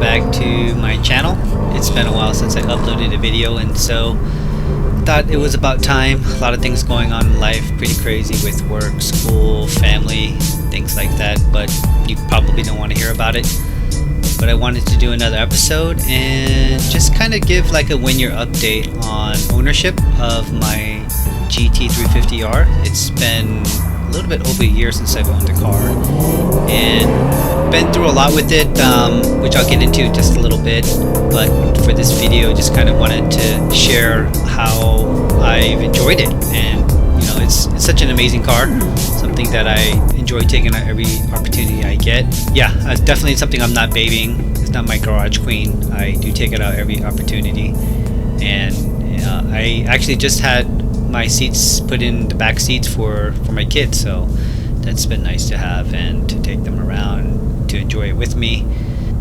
back to my channel. It's been a while since I uploaded a video, and so thought it was about time. A lot of things going on in life, pretty crazy with work, school, family, things like that, but you probably don't want to hear about it. But I wanted to do another episode and just kind of give like a 1-year update on ownership of my GT350R. It's been a little bit over a year since I've owned a car and been through a lot with it, which I'll get into just a little bit. But for this video, just kind of wanted to share how I've enjoyed it. And you know, it's such an amazing car, something that I enjoy taking out every opportunity I get. Yeah, it's definitely something I'm not babying. It's not my garage queen. I do take it out every opportunity. And I actually just had my seats put in the back seats for my kids, so that's been nice to have and to take them around to enjoy it with me.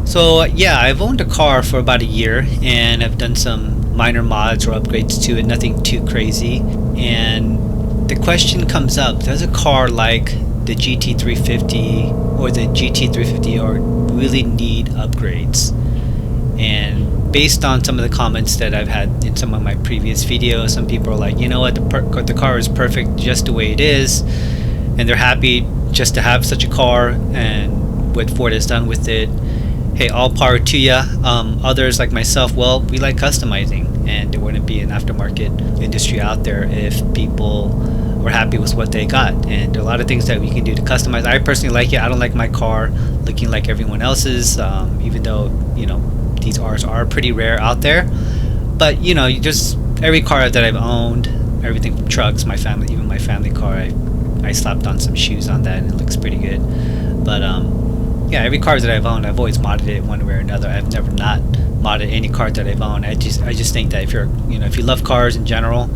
So yeah, I've owned a car for about a year and I've done some minor mods or upgrades to it, nothing too crazy. And the question comes up, does a car like the GT350 or the GT350R really need upgrades? And based on some of the comments that I've had in some of my previous videos, some people are like, you know what, the car is perfect just the way it is, and they're happy just to have such a car and what Ford has done with it. Hey, all power to ya. Others like myself, well, we like customizing, and there wouldn't be an aftermarket industry out there if people were happy with what they got. And there are a lot of things that we can do to customize. I personally like it. I don't like my car looking like everyone else's, even though, you know, these R's are pretty rare out there. But you know, just every car that I've owned, everything from trucks, my family, even my family car, I slapped on some shoes on that and it looks pretty good. But yeah, every car that I've owned, I've always modded it one way or another. I've never not modded any car that I've owned. I just think that if you're, you know, if you love cars in general,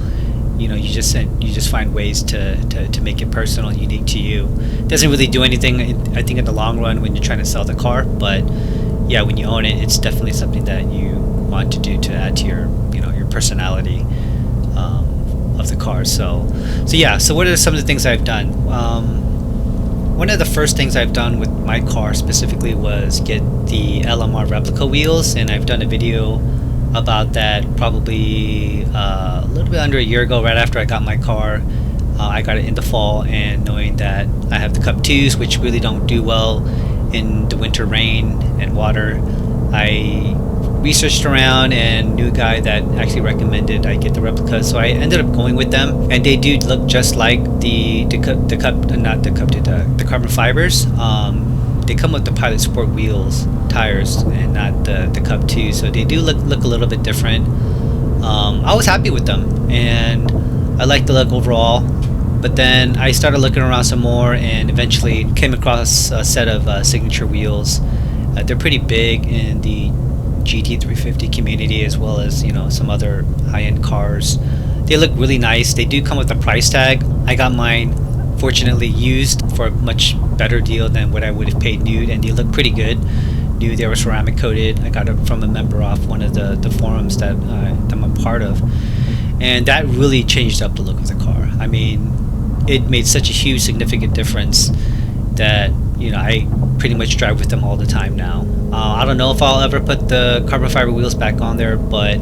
you know, you just find ways to make it personal and unique to you. It doesn't really do anything, I think, in the long run when you're trying to sell the car, but yeah, when you own it, it's definitely something that you want to do to add to your, you know, your personality of the car. So yeah. So what are some of the things I've done? One of the first things I've done with my car specifically was get the LMR replica wheels, and I've done a video about that probably a little bit under a year ago, right after I got my car. I got it in the fall, and knowing that I have the Cup 2s, which really don't do well in the winter rain and water, I researched around and knew a guy that actually recommended I get the replicas, so I ended up going with them, and they do look just like the carbon fibers. They come with the Pilot Sport wheels, tires, and not the Cup 2, so they do look a little bit different. I was happy with them and I liked the look overall. But then I started looking around some more and eventually came across a set of signature wheels. They're pretty big in the GT350 community, as well as, you know, some other high-end cars. They look really nice. They do come with a price tag. I got mine, fortunately, used for a much better deal than what I would have paid new, and they look pretty good. New, they were ceramic coated. I got it from a member off one of the forums that I'm a part of. And that really changed up the look of the car. I mean, it made such a huge significant difference that, you know, I pretty much drive with them all the time now. I don't know if I'll ever put the carbon fiber wheels back on there, but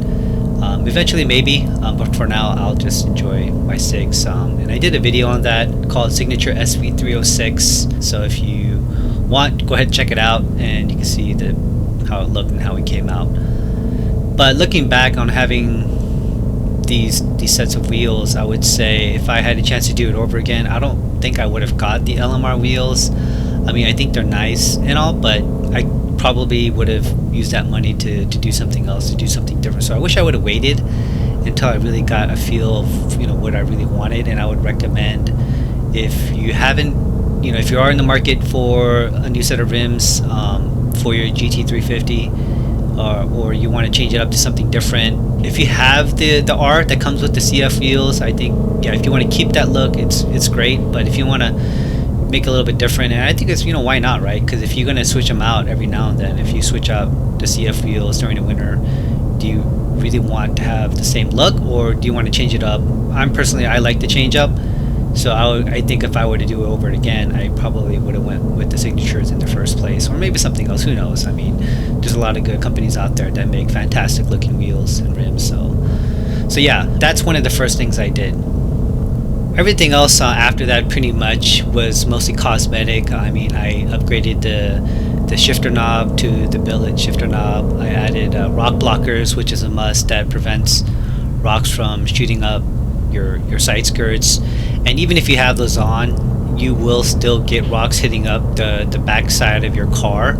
eventually maybe, but for now I'll just enjoy my SIGs. And I did a video on that called Signature SV306, so if you want, go ahead and check it out and you can see how it looked and how it came out. But looking back on having these sets of wheels, I would say if I had a chance to do it over again, I don't think I would have got the LMR wheels. I mean, I think they're nice and all, but I probably would have used that money to do something else, to do something different. So I wish I would have waited until I really got a feel of, you know, what I really wanted. And I would recommend, if you haven't, you know, if you are in the market for a new set of rims for your GT350, or you want to change it up to something different, if you have the R that comes with the CF wheels, I think, yeah, if you want to keep that look, it's great. But if you want to make it a little bit different, and I think it's, you know, why not, right? Because if you're going to switch them out every now and then, if you switch out the CF wheels during the winter, do you really want to have the same look, or do you want to change it up? I like to change up So I think if I were to do it over again, I probably would have went with the signatures in the first place, or maybe something else. Who knows? I mean, there's a lot of good companies out there that make fantastic looking wheels and rims. So yeah, that's one of the first things I did. Everything else after that pretty much was mostly cosmetic. I mean, I upgraded the shifter knob to the billet shifter knob. I added rock blockers, which is a must, that prevents rocks from shooting up your side skirts. And even if you have those on, you will still get rocks hitting up the back side of your car.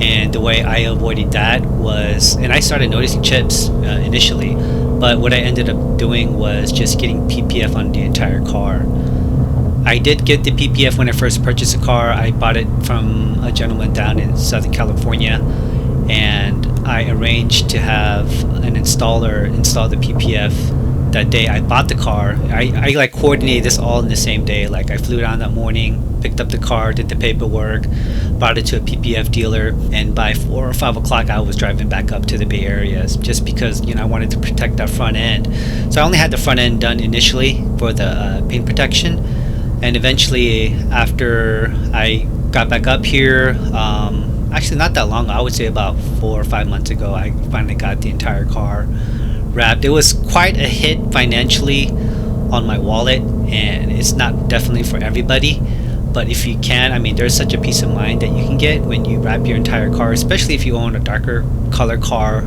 And the way I avoided that was, and I started noticing chips initially, but what I ended up doing was just getting PPF on the entire car. I did get the PPF when I first purchased the car. I bought it from a gentleman down in Southern California, and I arranged to have an installer install the PPF that day I bought the car. I like coordinated this all in the same day. Like I flew down that morning, picked up the car, did the paperwork, brought it to a PPF dealer, and by 4 or 5 o'clock I was driving back up to the Bay Area, just because, you know, I wanted to protect that front end. So I only had the front end done initially for the paint protection, and eventually after I got back up here, actually not that long, I would say about 4 or 5 months ago, I finally got the entire car wrapped. It was quite a hit financially on my wallet, and it's not definitely for everybody, but if you can, I mean, there's such a peace of mind that you can get when you wrap your entire car, especially if you own a darker color car.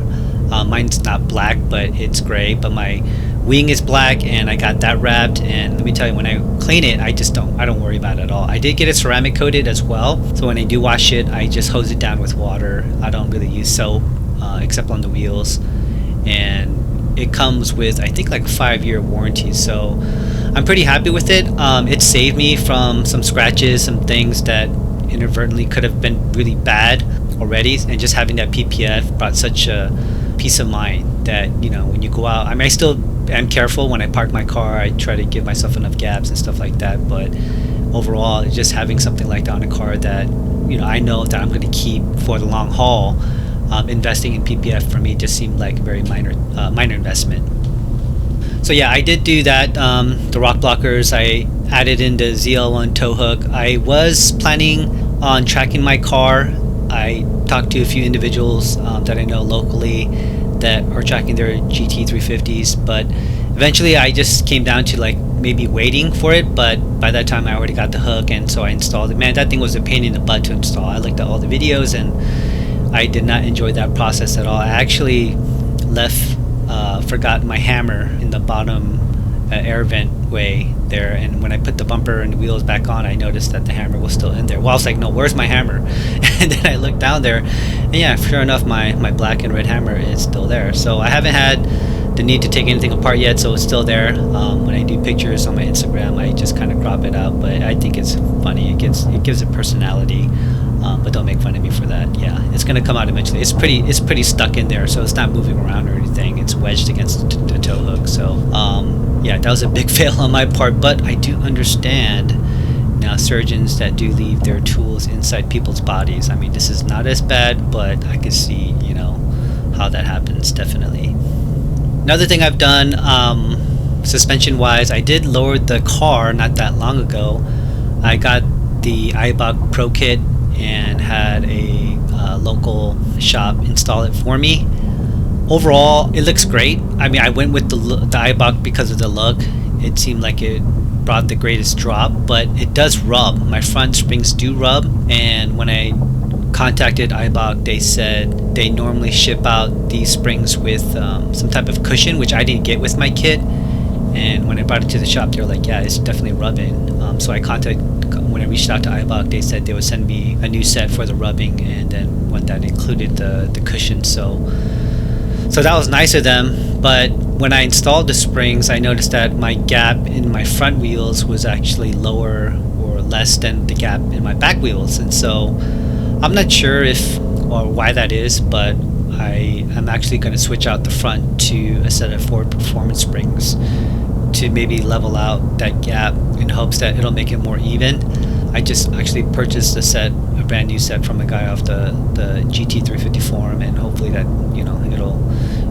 Mine's not black, but it's gray, but my wing is black, and I got that wrapped. And let me tell you, when I clean it, I don't worry about it at all. I did get it ceramic coated as well, so when I do wash it, I just hose it down with water. I don't really use soap except on the wheels, and it comes with, I think, like a 5-year warranty, so I'm pretty happy with it. It saved me from some scratches, some things that inadvertently could have been really bad already, and just having that PPF brought such a peace of mind that, you know, when you go out, I mean, I still am careful when I park my car. I try to give myself enough gaps and stuff like that, but overall, just having something like that on a car that, you know, I know that I'm going to keep for the long haul, investing in PPF for me just seemed like a very minor investment. So yeah, I did do that. The rock blockers, I added in the ZL1 tow hook. I was planning on tracking my car. I talked to a few individuals that I know locally that are tracking their GT350s, but eventually I just came down to like maybe waiting for it, but by that time I already got the hook, and so I installed it. Man, that thing was a pain in the butt to install. I looked at all the videos and I did not enjoy that process at all. I actually forgot my hammer in the bottom air vent way there, and when I put the bumper and the wheels back on, I noticed that the hammer was still in there. Well, I was like, no, where's my hammer? And then I looked down there, and yeah, sure enough, my black and red hammer is still there. So I haven't had the need to take anything apart yet, so it's still there. When I do pictures on my Instagram, I just kind of crop it out, but I think it's funny. It gives it personality. But don't make fun of me for that. Yeah, it's gonna come out eventually. It's pretty stuck in there, so it's not moving around or anything. It's wedged against the tow hook. So yeah, that was a big fail on my part, but I do understand now surgeons that do leave their tools inside people's bodies. I mean, this is not as bad, but I could see, you know, how that happens, definitely. Another thing I've done, suspension wise, I did lower the car not that long ago. I got the iBox Pro Kit and had a local shop install it for me. Overall, it looks great. I mean, I went with the iBox because of the look. It seemed like it brought the greatest drop, but it does rub. My front springs do rub, and when I contacted iBox, they said they normally ship out these springs with some type of cushion, which I didn't get with my kit. And when I brought it to the shop, they were like, yeah, it's definitely rubbing. So when I reached out to iBox, they said they would send me a new set for the rubbing, and then one that included the cushion. So that was nice of them. But when I installed the springs, I noticed that my gap in my front wheels was actually lower or less than the gap in my back wheels. And so I'm not sure if or why that is, but I am actually going to switch out the front to a set of Ford Performance springs to maybe level out that gap in hopes that it'll make it more even. I just actually purchased a brand new set from a guy off the GT350 forum, and hopefully that, you know,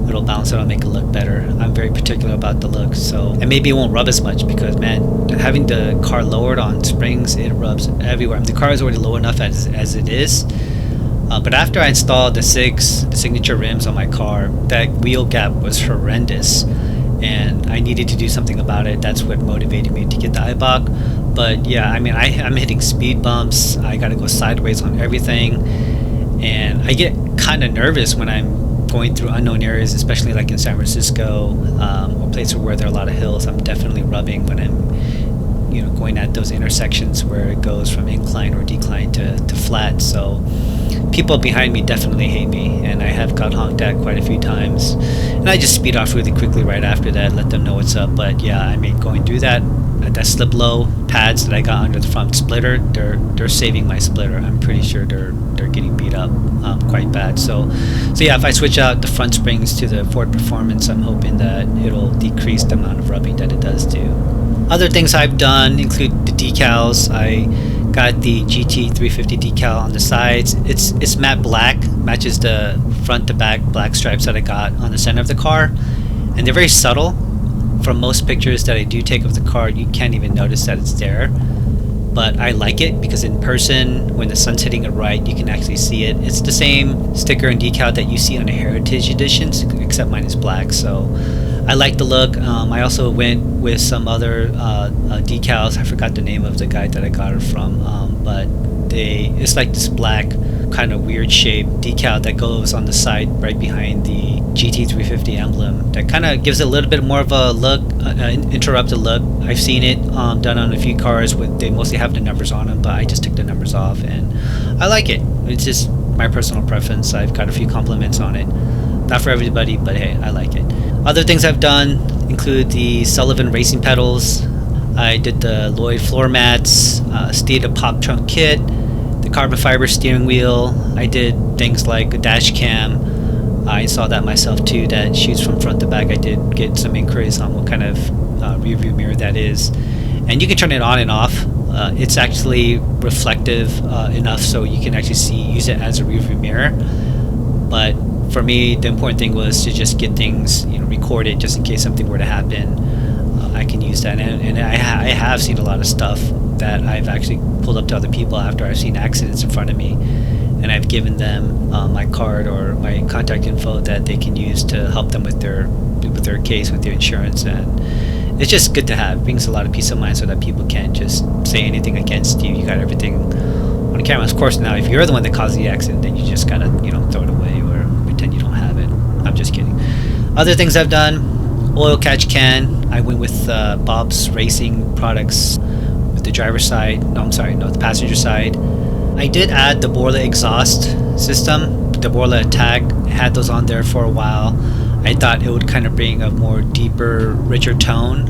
it'll balance it out, make it look better. I'm very particular about the look, so, and maybe it won't rub as much because, man, having the car lowered on springs, it rubs everywhere. I mean, the car is already low enough as it is, but after I installed the signature rims on my car, that wheel gap was horrendous, and I needed to do something about it. That's what motivated me to get the iBock. But yeah, I mean, I'm hitting speed bumps. I gotta go sideways on everything, and I get kind of nervous when I'm going through unknown areas, especially like in San Francisco, or places where there are a lot of hills. I'm definitely rubbing when I'm, going at those intersections where it goes from incline or decline to flat. So people behind me definitely hate me, and I have got honked at quite a few times, and I just speed off really quickly right after that, let them know what's up. But yeah, I mean, going through that slip low pads that I got under the front splitter, they're saving my splitter. I'm pretty sure they're getting beat up quite bad. So yeah, if I switch out the front springs to the Ford Performance, I'm hoping that it'll decrease the amount of rubbing that it does do. Other things I've done include the decals. I got the GT350 decal on the sides. It's matte black, matches the front to back black stripes that I got on the center of the car, and they're very subtle. From most pictures that I do take of the car, you can't even notice that it's there, but I like it because in person, when the sun's hitting it right, you can actually see it. It's the same sticker and decal that you see on the Heritage editions, except mine is black, so I like the look. I also went with some other decals. I forgot the name of the guy that I got it from, but it's like this black kind of weird shape decal that goes on the side right behind the GT350 emblem that kind of gives it a little bit more of a look, interrupted look. I've seen it done on a few cars they mostly have the numbers on them, but I just took the numbers off and I like it. It's just my personal preference. I've got a few compliments on it. Not for everybody, but hey, I like it. Other things I've done include the Sullivan racing pedals. I did the Lloyd floor mats, stayed a pop trunk kit, the carbon fiber steering wheel. I did things like a dash cam. I installed that myself too, that shoots from front to back. I did get some inquiries on what kind of rear view mirror that is, and you can turn it on and off. It's actually reflective enough so you can actually use it as a rear view mirror. But for me, the important thing was to just get things recorded, just in case something were to happen. I can use that, and I have seen a lot of stuff that I've actually pulled up to other people after I've seen accidents in front of me, and I've given them my card or my contact info that they can use to help them with their case, with their insurance. And it's just good to have. It brings a lot of peace of mind so that people can't just say anything against you. You got everything on camera. Of course, now if you're the one that caused the accident, then you just gotta throw it away or pretend you don't have it. I'm just kidding. Other things I've done: oil catch can. I went with Bob's Racing products with the driver's side. The passenger side. I did add the Borla exhaust system, the Borla Attack. I had those on there for a while. I thought it would kind of bring a more deeper, richer tone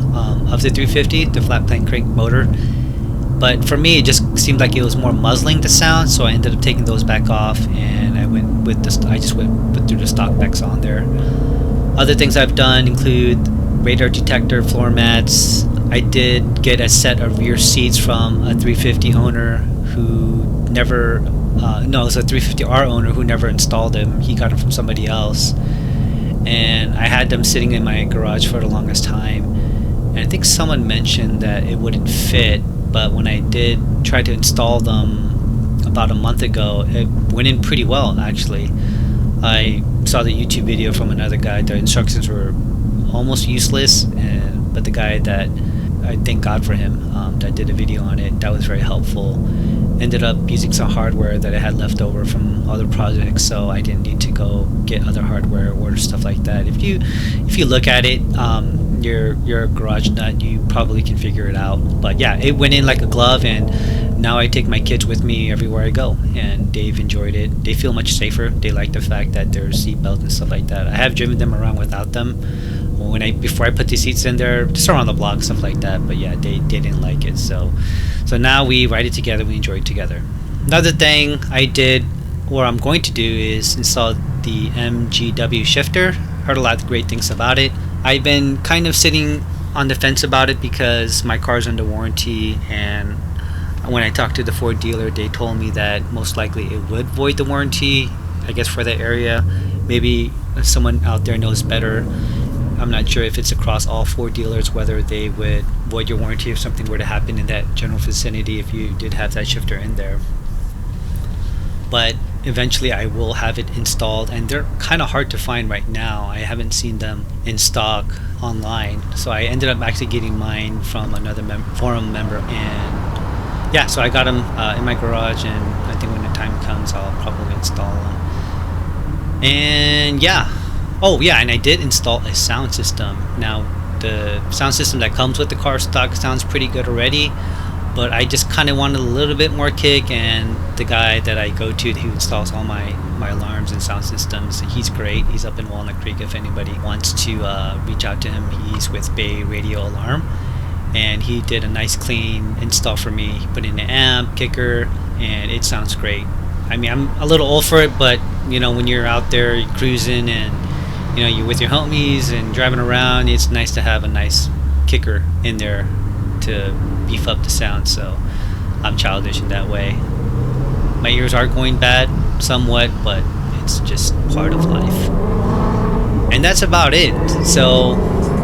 of the 350, the flat plane crank motor. But for me, it just seemed like it was more muzzling the sound, so I ended up taking those back off, and I just went through the stock specs on there. Other things I've done include radar detector floor mats. I did get a set of rear seats from a 350 owner who never, it was a 350R owner who never installed them. He got them from somebody else, and I had them sitting in my garage for the longest time. And I think someone mentioned that it wouldn't fit, but when I did try to install them about a month ago, it went in pretty well actually. I saw the YouTube video from another guy. The instructions were almost useless, but the guy that, I thank God for him, that did a video on it, that was very helpful. Ended up using some hardware that I had left over from other projects, so I didn't need to go get other hardware or stuff like that. If you look at it, you're a garage nut, you probably can figure it out. But yeah, it went in like a glove, and now I take my kids with me everywhere I go, and they've enjoyed it. They feel much safer. They like the fact that there's seatbelts and stuff like that. I have driven them around without them before I put the seats in there, just around the block, stuff like that. But yeah, they didn't like it, so now we ride it together, we enjoy it together. Another thing I did, or I'm going to do, is install the MGW shifter. Heard a lot of great things about it. I've been kind of sitting on the fence about it because my car's under warranty, and when I talked to the Ford dealer, they told me that most likely it would void the warranty, I guess, for that area. Maybe someone out there knows better. I'm not sure if it's across all 4 dealers, whether they would void your warranty if something were to happen in that general vicinity if you did have that shifter in there. But eventually I will have it installed, and they're kind of hard to find right now. I haven't seen them in stock online, so I ended up actually getting mine from another forum member, and yeah, so I got them in my garage, and I think when the time comes I'll probably install them. And yeah, oh yeah, and I did install a sound system. Now the sound system that comes with the car stock sounds pretty good already, but I just kind of wanted a little bit more kick, and the guy that I go to who installs all my alarms and sound systems, he's great. He's up in Walnut Creek if anybody wants to reach out to him. He's with Bay Radio Alarm, and he did a nice clean install for me. He put in an amp, kicker, and it sounds great. I mean, I'm a little old for it, but you know, when you're out there you're cruising and you know you're with your homies and driving around, it's nice to have a nice kicker in there to beef up the sound. So I'm childish in that way. My ears are going bad somewhat, but it's just part of life. And that's about it. So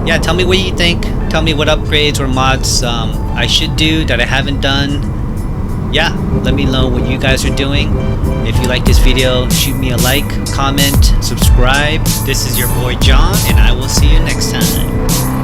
yeah, tell me what you think. Tell me what upgrades or mods I should do that I haven't done. Yeah, let me know what you guys are doing. If you like this video, shoot me a like, comment, subscribe. This is your boy John, and I will see you next time.